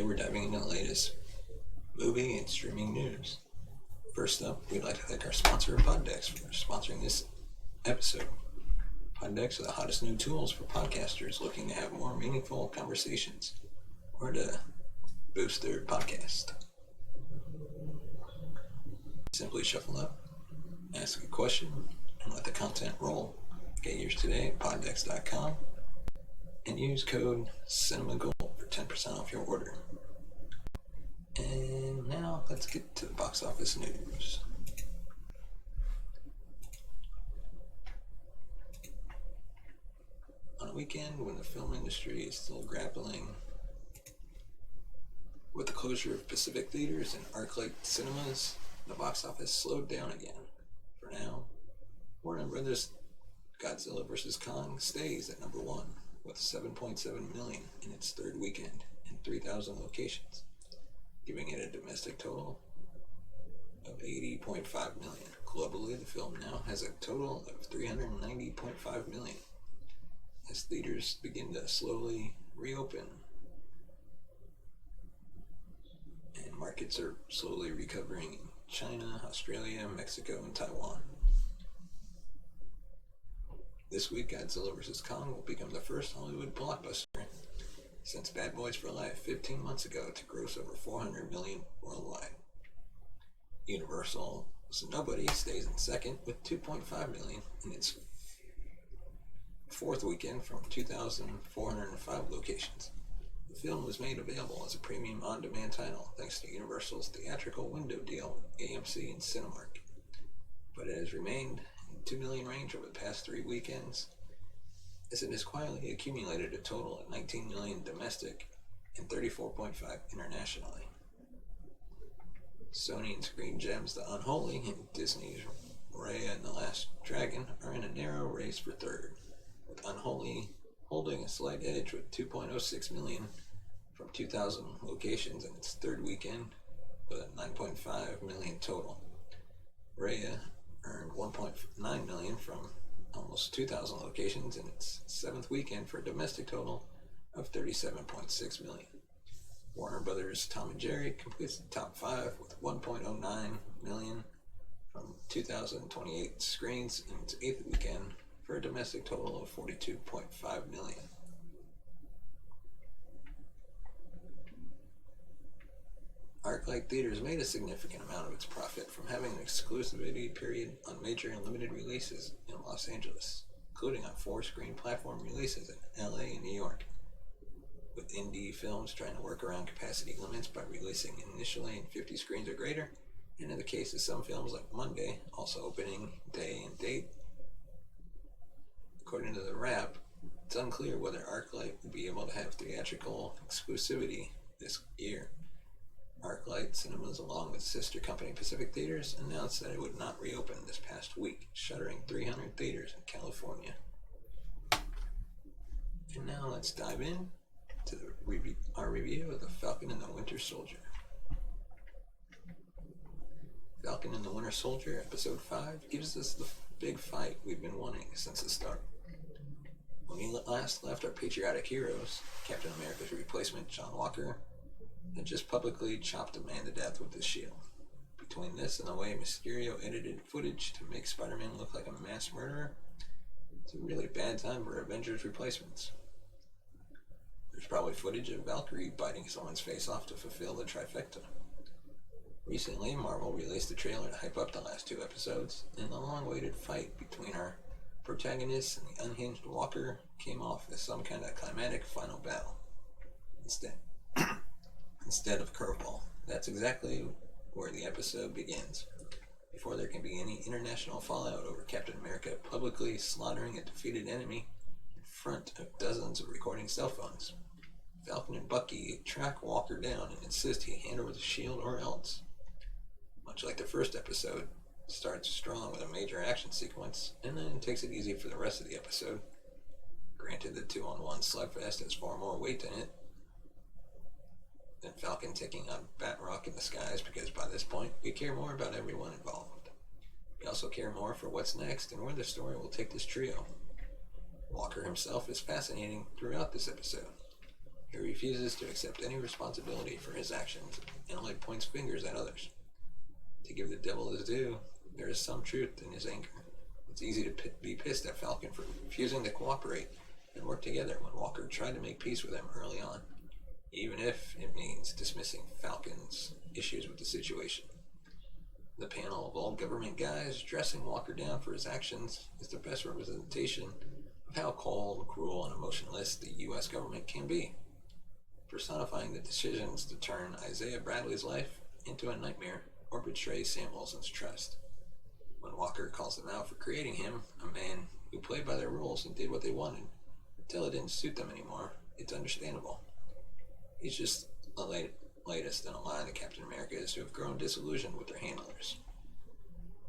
Today we're diving into the latest movie and streaming news. First up, we'd like to thank our sponsor, Poddex, for sponsoring this episode. Poddex are the hottest new tools for podcasters looking to have more meaningful conversations or to boost their podcast. Simply shuffle up, ask a question, and let the content roll. Get yours today at poddex.com and use code CINEMAGOLD for 10% off your order. And now let's get to the box office news. On a weekend when the film industry is still grappling with the closure of Pacific theaters and ArcLight cinemas, the box office slowed down again. For now, Warner Brothers' Godzilla vs. Kong stays at number one with 7.7 million in its third weekend in 3,000 locations, giving it a domestic total of 80.5 million. Globally, the film now has a total of 390.5 million as theaters begin to slowly reopen and markets are slowly recovering in China, Australia, Mexico, and Taiwan. This week, Godzilla vs. Kong will become the first Hollywood blockbuster since Bad Boys for Life 15 months ago to gross over 400 million worldwide. Universal's Nobody stays in second with 2.5 million in its fourth weekend from 2,405 locations. The film was made available as a premium on-demand title thanks to Universal's theatrical window deal with AMC and Cinemark, but it has remained in the 2 million range over the past 3 weekends, as it has quietly accumulated a total of 19 million domestic and 34.5 internationally. Sony and Screen Gems' The Unholy and Disney's Raya and the Last Dragon are in a narrow race for third, with Unholy holding a slight edge with 2.06 million from 2,000 locations in its third weekend, with a 9.5 million total. Raya earned 1.9 million from almost 2,000 locations in its seventh weekend for a domestic total of 37.6 million. Warner Brothers' Tom and Jerry completes the top 5 with 1.09 million from 2,028 screens in its 8th weekend for a domestic total of 42.5 million. ArcLight Theaters made a significant amount of its profit from having an exclusivity period on major and limited releases in Los Angeles, including on 4-screen platform releases in LA and New York, with indie films trying to work around capacity limits by releasing initially in 50 screens or greater, and in the case of some films like Monday, also opening day and date. According to the Wrap, it's unclear whether ArcLight will be able to have theatrical exclusivity this year. ArcLight Cinemas, along with sister company Pacific Theaters, announced that it would not reopen this past week, shuttering 300 theaters in California. And now let's dive in to our review of The Falcon and the Winter Soldier. Falcon and the Winter Soldier, Episode 5, gives us the big fight we've been wanting since the start. When we last left our patriotic heroes, Captain America's replacement, John Walker, had just publicly chopped a man to death with his shield. Between this and the way Mysterio edited footage to make Spider-Man look like a mass murderer, it's a really bad time for Avengers replacements. There's probably footage of Valkyrie biting someone's face off to fulfill the trifecta. Recently, Marvel released a trailer to hype up the last 2 episodes, and the long-awaited fight between our protagonists and the unhinged Walker came off as some kind of climatic final battle. Instead of curveball. That's exactly where the episode begins, before there can be any international fallout over Captain America publicly slaughtering a defeated enemy in front of dozens of recording cell phones. Falcon and Bucky track Walker down and insist he hand over the shield or else. Much like the first episode, it starts strong with a major action sequence, and then takes it easy for the rest of the episode. Granted, the 2-on-1 slugfest has far more weight in it than Falcon taking on Batroc in the skies, because by this point, we care more about everyone involved. We also care more for what's next and where the story will take this trio. Walker himself is fascinating throughout this episode. He refuses to accept any responsibility for his actions and only points fingers at others. To give the devil his due, there is some truth in his anger. It's easy to be pissed at Falcon for refusing to cooperate and work together when Walker tried to make peace with him early on, even if it means dismissing Falcon's issues with the situation. The panel of old government guys dressing Walker down for his actions is the best representation of how cold, cruel, and emotionless the U.S. government can be, personifying the decisions to turn Isaiah Bradley's life into a nightmare or betray Sam Wilson's trust. When Walker calls them out for creating him, a man who played by their rules and did what they wanted until it didn't suit them anymore, it's understandable. He's just the latest in a line of Captain Americas who have grown disillusioned with their handlers.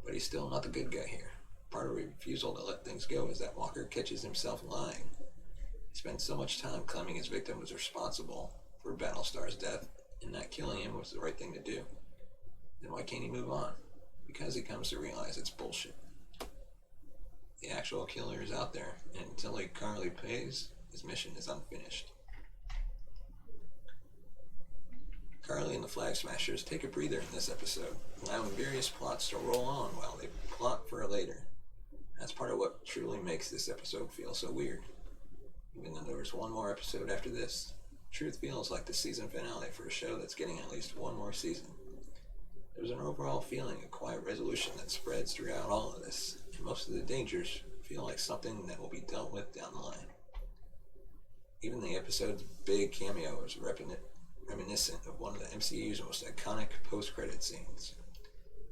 But he's still not the good guy here. Part of the refusal to let things go is that Walker catches himself lying. He spends so much time claiming his victim was responsible for Battlestar's death and that killing him was the right thing to do. Then why can't he move on? Because he comes to realize it's bullshit. The actual killer is out there, and until he currently pays, his mission is unfinished. Carly and the Flag Smashers take a breather in this episode, allowing various plots to roll on while they plot for later. That's part of what truly makes this episode feel so weird. Even though there's one more episode after this, truth feels like the season finale for a show that's getting at least one more season. There's an overall feeling of quiet resolution that spreads throughout all of this, and most of the dangers feel like something that will be dealt with down the line. Even the episode's big cameo is reminiscent of one of the MCU's most iconic post-credit scenes.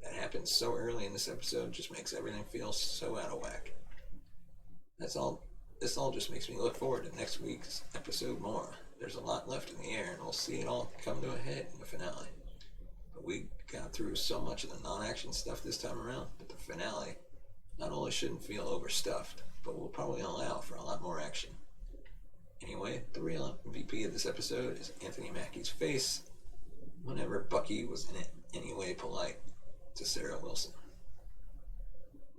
That happens so early in this episode just makes everything feel so out of whack. This all just makes me look forward to next week's episode more. There's a lot left in the air, and we'll see it all come to a head in the finale. But we got through so much of the non-action stuff this time around that the finale not only shouldn't feel overstuffed, but will probably allow for a lot more action. Anyway, the real MVP of this episode is Anthony Mackie's face whenever Bucky was in any way polite to Sarah Wilson.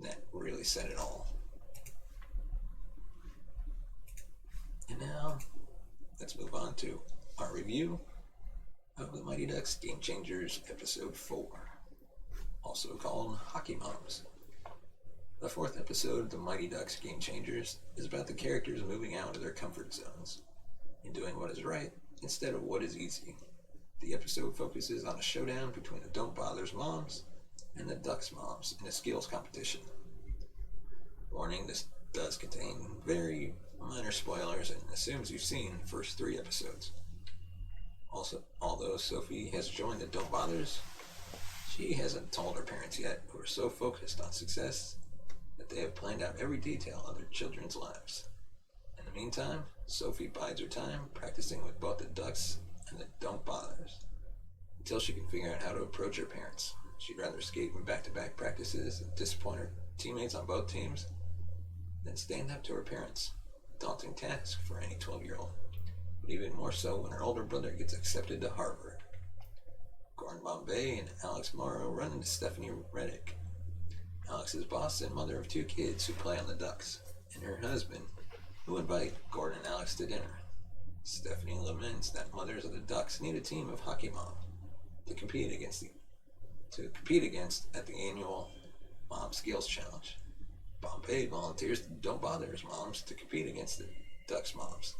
That really said it all. And now, let's move on to our review of the Mighty Ducks Game Changers Episode 4, also called Hockey Moms. The fourth episode of the Mighty Ducks Game Changers is about the characters moving out of their comfort zones and doing what is right instead of what is easy. The episode focuses on a showdown between the Don't Bother's moms and the Ducks moms in a skills competition. Warning, this does contain very minor spoilers and assumes you've seen the first 3 episodes. Also, although Sophie has joined the Don't Bothers, she hasn't told her parents yet, who are so focused on success that they have planned out every detail of their children's lives. In the meantime, Sophie bides her time practicing with both the Ducks and the Don't Bothers until she can figure out how to approach her parents. She'd rather skate in back-to-back practices and disappoint her teammates on both teams than stand up to her parents. A daunting task for any 12-year-old, but even more so when her older brother gets accepted to Harvard. Gordon Bombay and Alex Morrow run into Stephanie Reddick, Alex's boss and mother of 2 kids who play on the Ducks, and her husband, who invite Gordon and Alex to dinner. Stephanie laments that mothers of the Ducks need a team of hockey moms to compete against at the annual Mom Skills Challenge. Bombay volunteers to Don't Bother his moms to compete against the Ducks moms,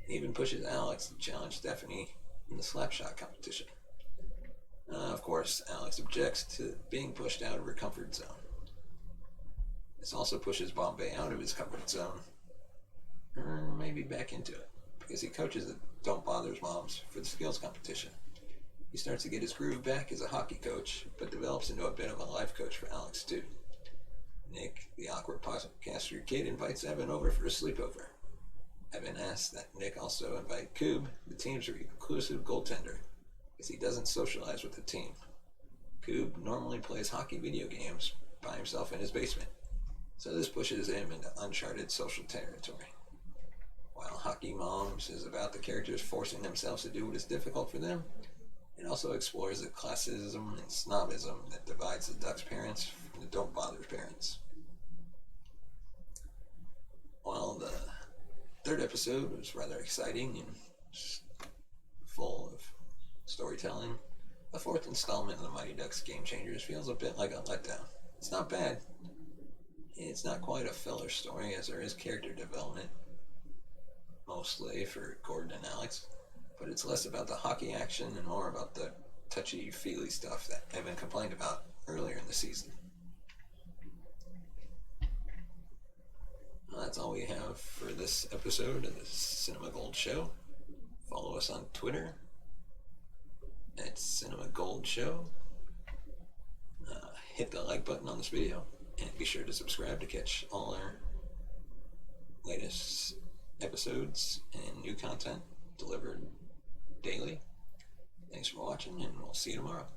and even pushes Alex to challenge Stephanie in the slapshot competition. Of course, Alex objects to being pushed out of her comfort zone. This also pushes Bombay out of his comfort zone, or maybe back into it, because he coaches the Don't Bother's moms for the skills competition. He starts to get his groove back as a hockey coach, but develops into a bit of a life coach for Alex too. Nick, the awkward podcaster kid, invites Evan over for a sleepover. Evan asks that Nick also invite Coob, the team's reclusive goaltender, because he doesn't socialize with the team. Coob normally plays hockey video games by himself in his basement, so this pushes him into uncharted social territory. While Hockey Moms is about the characters forcing themselves to do what is difficult for them, it also explores the classism and snobism that divides the Ducks parents from the Don't Bother parents. While the third episode was rather exciting and fourth installment of the Mighty Ducks Game Changers feels a bit like a letdown. It's not bad. It's not quite a filler story, as there is character development, mostly for Gordon and Alex, but it's less about the hockey action and more about the touchy-feely stuff that Evan complained about earlier in the season. Well, that's all we have for this episode of the Cinema Gold Show. Follow us on Twitter at Cinema Gold Show. Hit the like button on this video, and be sure to subscribe to catch all our latest episodes and new content delivered daily. Thanks for watching, and we'll see you tomorrow.